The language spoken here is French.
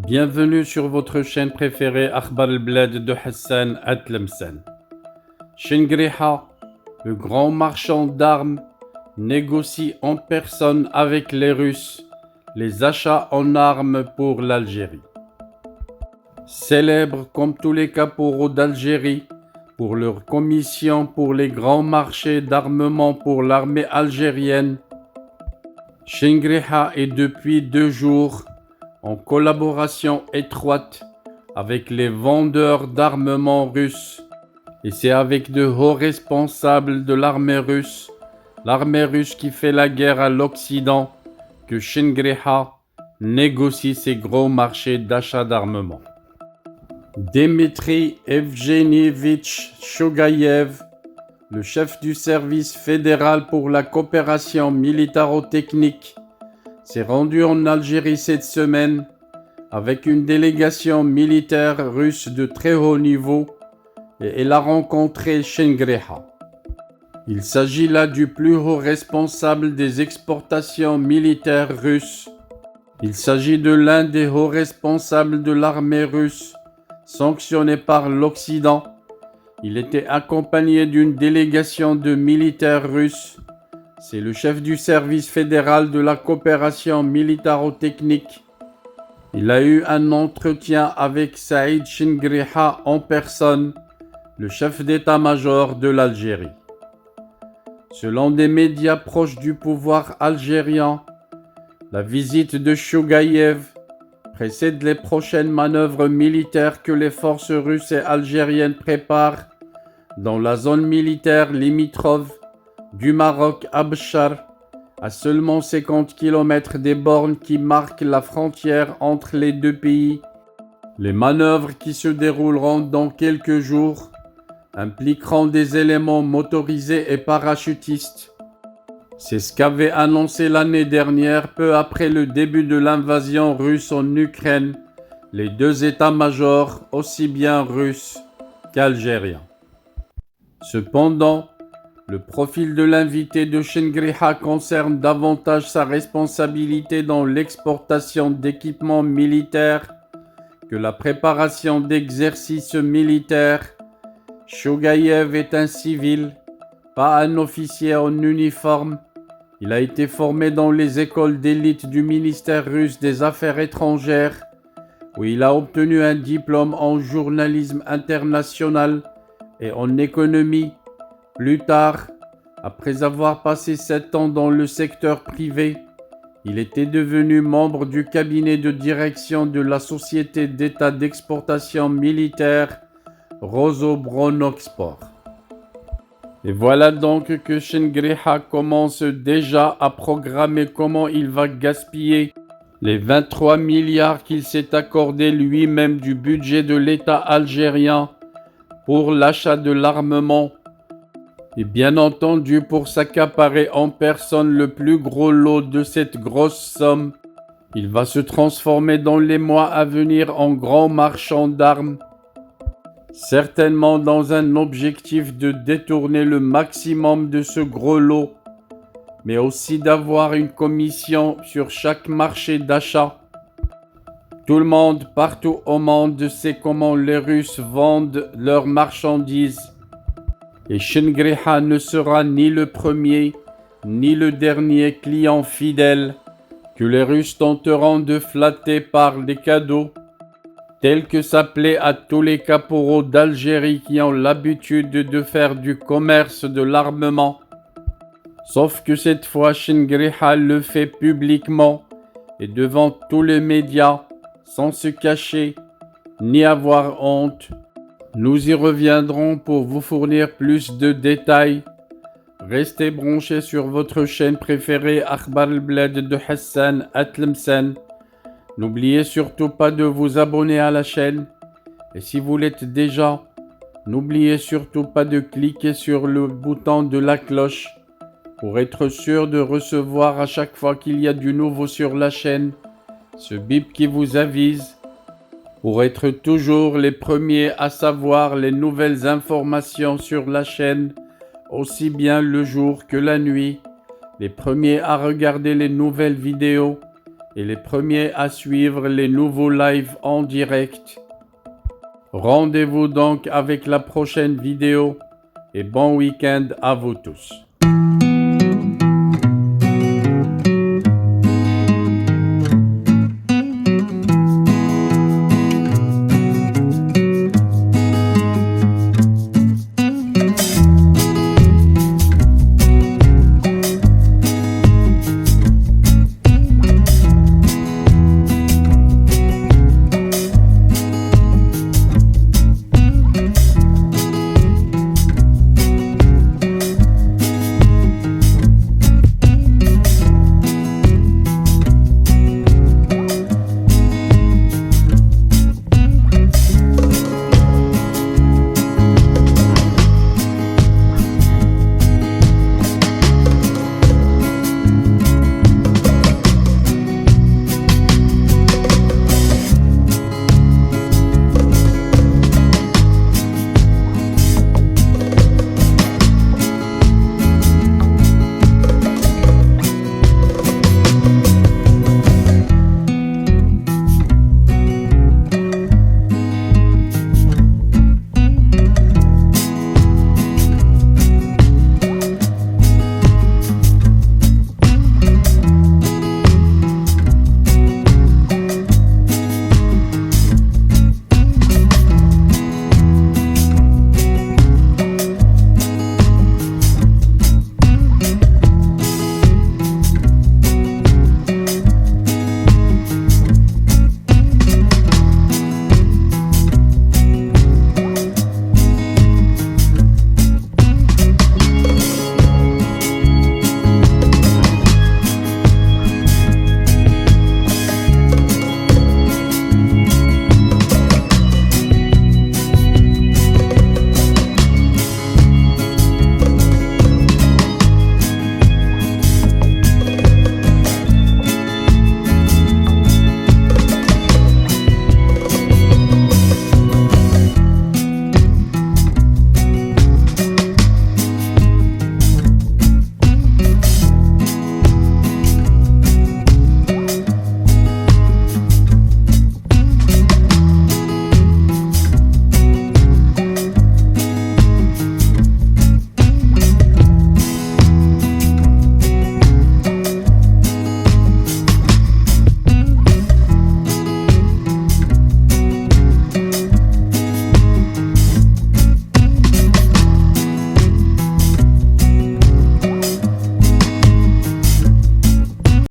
Bienvenue sur votre chaîne préférée Akhbar al-Blad de Hassan Atlemsen. Shengriha, le grand marchand d'armes, négocie en personne avec les Russes les achats en armes pour l'Algérie. Célèbre comme tous les caporaux d'Algérie pour leur commission pour les grands marchés d'armement pour l'armée algérienne, Shengriha est depuis 2 jours en collaboration étroite avec les vendeurs d'armement russes, et c'est avec de hauts responsables de l'armée russe qui fait la guerre à l'Occident, que Shengriha négocie ses gros marchés d'achat d'armement. Dmitri Evgenievitch Shogayev, le chef du service fédéral pour la coopération militaro-technique, s'est rendu en Algérie cette semaine avec une délégation militaire russe de très haut niveau et elle a rencontré Shengriha. Il s'agit là du plus haut responsable des exportations militaires russes. Il s'agit de l'un des hauts responsables de l'armée russe, sanctionné par l'Occident. Il était accompagné d'une délégation de militaires russes. C'est le chef du service fédéral de la coopération militaro-technique. Il a eu un entretien avec Saïd Shengriha en personne, le chef d'état-major de l'Algérie. Selon des médias proches du pouvoir algérien, la visite de Shogayev précède les prochaines manœuvres militaires que les forces russes et algériennes préparent dans la zone militaire limitrophe du Maroc à Béchar, à seulement 50 km des bornes qui marquent la frontière entre les deux pays. Les manœuvres qui se dérouleront dans quelques jours impliqueront des éléments motorisés et parachutistes. C'est ce qu'avait annoncé l'année dernière, peu après le début de l'invasion russe en Ukraine, les deux états-majors aussi bien russes qu'algériens. Cependant, le profil de l'invité de Shengriha concerne davantage sa responsabilité dans l'exportation d'équipements militaires que la préparation d'exercices militaires. Shogayev est un civil, pas un officier en uniforme. Il a été formé dans les écoles d'élite du ministère russe des Affaires étrangères, où il a obtenu un diplôme en journalisme international et en économie. Plus tard, après avoir passé 7 ans dans le secteur privé, il était devenu membre du cabinet de direction de la société d'État d'exportation militaire Rosobronexport. Et voilà donc que Shengriha commence déjà à programmer comment il va gaspiller les 23 milliards qu'il s'est accordé lui-même du budget de l'État algérien pour l'achat de l'armement, et bien entendu pour s'accaparer en personne le plus gros lot de cette grosse somme. Il va se transformer dans les mois à venir en grand marchand d'armes, certainement dans un objectif de détourner le maximum de ce gros lot, mais aussi d'avoir une commission sur chaque marché d'achat. Tout le monde partout au monde sait comment les Russes vendent leurs marchandises. Et Shengriha ne sera ni le premier, ni le dernier client fidèle que les Russes tenteront de flatter par des cadeaux, tels que ça plaît à tous les caporaux d'Algérie qui ont l'habitude de faire du commerce de l'armement. Sauf que cette fois, Shengriha le fait publiquement et devant tous les médias, sans se cacher, ni avoir honte. Nous y reviendrons pour vous fournir plus de détails. Restez branchés sur votre chaîne préférée Akhbar al-Blad de Hassan Atlemsen. N'oubliez surtout pas de vous abonner à la chaîne. Et si vous l'êtes déjà, n'oubliez surtout pas de cliquer sur le bouton de la cloche pour être sûr de recevoir à chaque fois qu'il y a du nouveau sur la chaîne ce bip qui vous avise, pour être toujours les premiers à savoir les nouvelles informations sur la chaîne, aussi bien le jour que la nuit, les premiers à regarder les nouvelles vidéos et les premiers à suivre les nouveaux lives en direct. Rendez-vous donc avec la prochaine vidéo et bon week-end à vous tous.